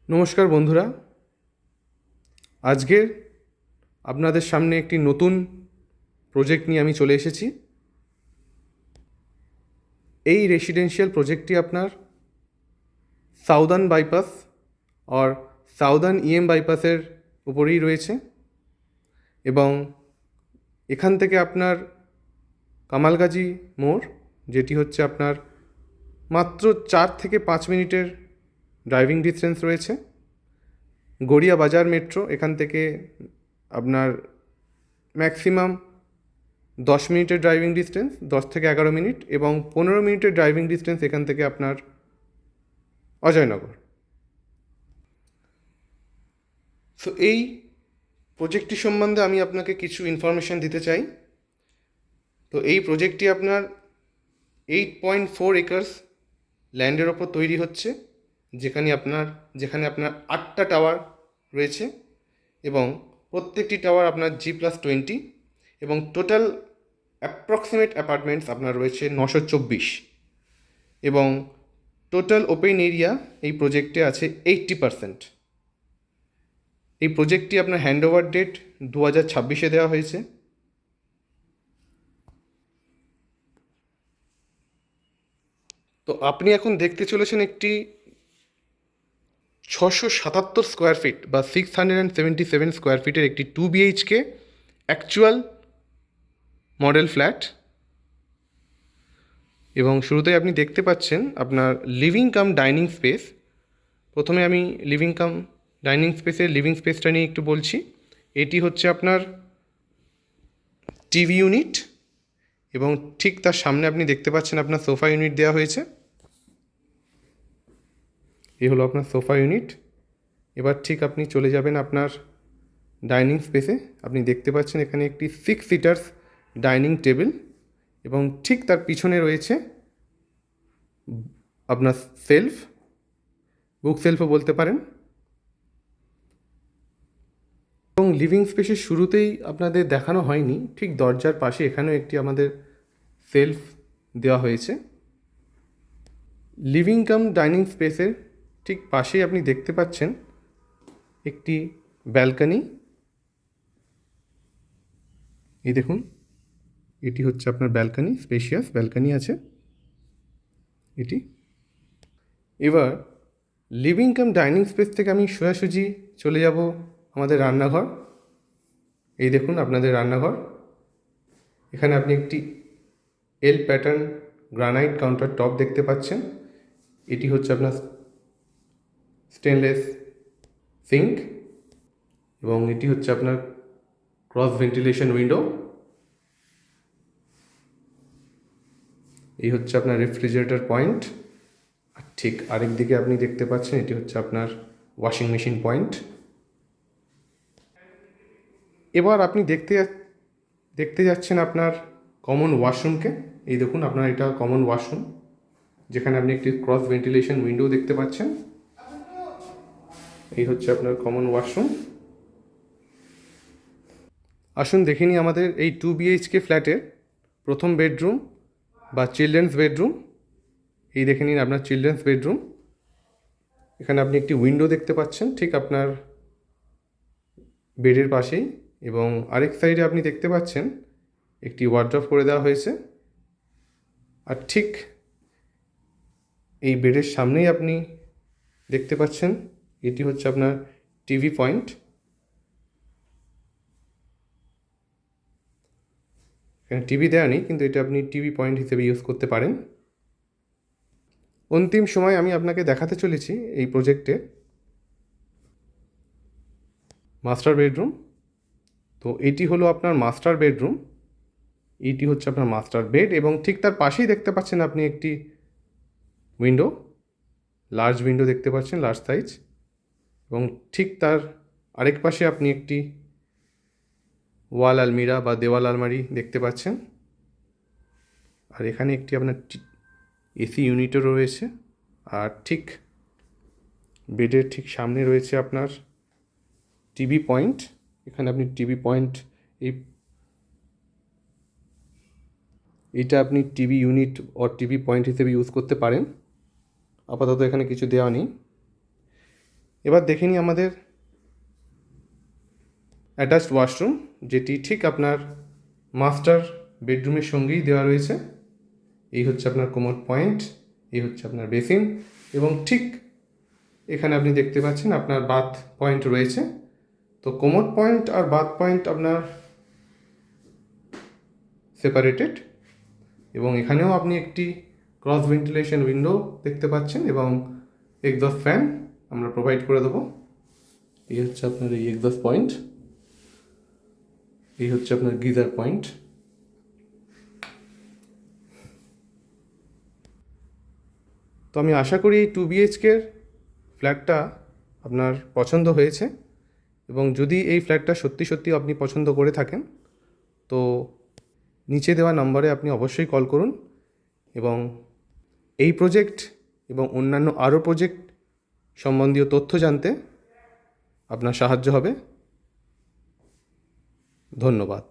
নমস্কার বন্ধুরা, আজকের আপনাদের সামনে একটি নতুন প্রজেক্ট নিয়ে আমি চলে এসেছি। এই রেসিডেন্সিয়াল প্রজেক্টটি আপনার সাউদার্ন বাইপাস আর সাউদার্ন ইএম বাইপাসের উপরেই রয়েছে এবং এখান থেকে আপনার কামালগাজী মোড়, যেটি হচ্ছে আপনার মাত্র 4 থেকে 5 মিনিটের ড্রাইভিং ডিস্টেন্স রয়েছে। গড়িয়া বাজার মেট্রো এখান থেকে আপনার ম্যাক্সিমাম 10 মিনিটের ড্রাইভিং ডিস্টেন্স, 10 থেকে 11 মিনিট, এবং 15 মিনিটের ড্রাইভিং ডিস্টেন্স এখান থেকে আপনার অজয়নগর। সো এই প্রজেক্টটি সম্বন্ধে আমি আপনাকে কিছু ইনফরমেশান দিতে চাই। তো এই প্রজেক্টটি আপনার 8.4 একর্স ল্যান্ডের ওপর তৈরি হচ্ছে, যেখানে আপনার 8টা টাওয়ার রয়েছে এবং প্রত্যেকটি টাওয়ার আপনার G+20 এবং টোটাল অ্যাপ্রক্সিমেট অ্যাপার্টমেন্টস আপনার রয়েছে 924 এবং টোটাল ওপেন এরিয়া এই প্রজেক্টে আছে 80%। এই প্রজেক্টটি আপনার হ্যান্ডওভার ডেট 2026-এ দেওয়া হয়েছে। তো আপনি এখন দেখতে চলেছেন একটি 677 স্কোয়ার ফিট বা 677 স্কোয়ার ফিটের একটি 2 BHK অ্যাকচুয়াল মডেল ফ্ল্যাট। এবং শুরুতেই আপনি দেখতে পাচ্ছেন আপনার লিভিং কাম ডাইনিং স্পেস। প্রথমে আমি লিভিং কাম ডাইনিং স্পেসটা নিয়ে একটু বলছি। এটি হচ্ছে আপনার টিভি ইউনিট এবং ঠিক তার সামনে আপনি দেখতে পাচ্ছেন আপনার সোফা ইউনিট দেওয়া হয়েছে। এই হলো আপনার সোফা ইউনিট। এবার ঠিক আপনি চলে যাবেন আপনার ডাইনিং স্পেসে। আপনি দেখতে পাচ্ছেন এখানে একটি 6 সিটার্স ডাইনিং টেবিল এবং ঠিক তার পিছনে রয়েছে আপনার সেলফ, বুক সেলফও বলতে পারেন। এবং লিভিং স্পেসের শুরুতেই আপনাদের দেখানো হয়নি, ঠিক দরজার পাশে এখানেও একটি আমাদের সেলফ দেওয়া হয়েছে। লিভিং কাম ডাইনিং স্পেসের ঠিক পাশেই আপনি দেখতে পাচ্ছেন একটি ব্যালকনি। এই দেখুন, এটি হচ্ছে আপনার ব্যালকনি, স্পেশিয়াস ব্যালকনি আছে এটি। এবার লিভিং কাম ডাইনিং স্পেস থেকে আমি সোজাসুজি চলে যাব আমাদের রান্নাঘর। এই দেখুন আপনাদের রান্নাঘর। এখানে আপনি একটি এল প্যাটার্ন গ্রানাইট কাউন্টার টপ দেখতে পাচ্ছেন। এটি হচ্ছে আপনার স্টেনলেস সিঙ্ক এবং এটি হচ্ছে আপনার ক্রস ভেন্টিলেশন উইন্ডো। এই হচ্ছে আপনার রেফ্রিজারেটর পয়েন্ট। আর ঠিক আরেক দিকে আপনি দেখতে পাচ্ছেন এটি হচ্ছে আপনার ওয়াশিং মেশিন পয়েন্ট। এবার আপনি দেখতে যাচ্ছেন আপনার কমন ওয়াশরুমকে। এই দেখুন আপনার এটা কমন ওয়াশরুম, যেখানে আপনি একটি ক্রস ভেন্টিলেশন উইন্ডো দেখতে পাচ্ছেন। এই হচ্ছে আপনার কমন ওয়াশরুম। আসুন দেখে নিই আমাদের এই 2 BHK ফ্ল্যাটের প্রথম বেডরুম বা চিলড্রেন্স বেডরুম। এই দেখে নিন আপনার চিলড্রেন্স বেডরুম। এখানে আপনি একটি উইন্ডো দেখতে পাচ্ছেন ঠিক আপনার বেডের পাশেই, এবং আরেক সাইডে আপনি দেখতে পাচ্ছেন একটি ওয়ার্ড্রপ করে দেওয়া হয়েছে। আর ঠিক এই বেডের সামনেই আপনি দেখতে পাচ্ছেন এটি হচ্ছে আপনার টিভি পয়েন্ট। এখানে টিভি দেওয়া নেই, কিন্তু এটা আপনি টিভি পয়েন্ট হিসেবে ইউজ করতে পারেন। অন্তিম সময় আমি আপনাকে দেখাতে চলেছি এই প্রজেক্টে মাস্টার বেডরুম। তো এটি হলো আপনার মাস্টার বেডরুম। এইটি হচ্ছে আপনার মাস্টার বেড এবং ঠিক তার পাশেই দেখতে পাচ্ছেন আপনি একটি উইন্ডো, লার্জ উইন্ডো দেখতে পাচ্ছেন, লার্জ সাইজ। এবং ঠিক তার আরেক পাশে আপনি একটি ওয়াল আলমিরা বা দেওয়াল আলমারি দেখতে পাচ্ছেন। আর এখানে একটি আপনার এসি ইউনিটও রয়েছে। আর ঠিক বেডের ঠিক সামনে রয়েছে আপনার টিভি পয়েন্ট। এখানে আপনি টিভি পয়েন্ট এইটা আপনি টিভি ইউনিট ও টিভি পয়েন্ট হিসেবে ইউজ করতে পারেন। আপাতত এখানে কিছু দেওয়া নেই। এবার দেখে নিই আমাদের অ্যাটাচড ওয়াশরুম, যেটি ঠিক আপনার মাস্টার বেডরুমের সঙ্গেই দেওয়া রয়েছে। এই হচ্ছে আপনার কোমোড পয়েন্ট, এই হচ্ছে আপনার বেসিন, এবং ঠিক এখানে আপনি দেখতে পাচ্ছেন আপনার বাথ পয়েন্ট রয়েছে। তো কোমোড পয়েন্ট আর বাথ পয়েন্ট আপনার সেপারেটেড, এবং এখানেও আপনি একটি ক্রস ভেন্টিলেশন উইন্ডো দেখতে পাচ্ছেন এবং এক্সস্ট ফ্যান আমরা প্রোভাইড করে দেবো। এই হচ্ছে আপনার এই এক্সস্ট পয়েন্ট, এই হচ্ছে আপনার গিজার পয়েন্ট। তো আমি আশা করি এই 2 BHK ফ্ল্যাটটা আপনার পছন্দ হয়েছে, এবং যদি এই ফ্ল্যাটটা সত্যি সত্যি আপনি পছন্দ করে থাকেন তো নিচে দেওয়া নম্বরে আপনি অবশ্যই কল করুন, এবং এই প্রজেক্ট এবং অন্যান্য আরও প্রজেক্ট সম্বন্ধীয় তথ্য জানতে আপনার সাহায্য হবে। ধন্যবাদ।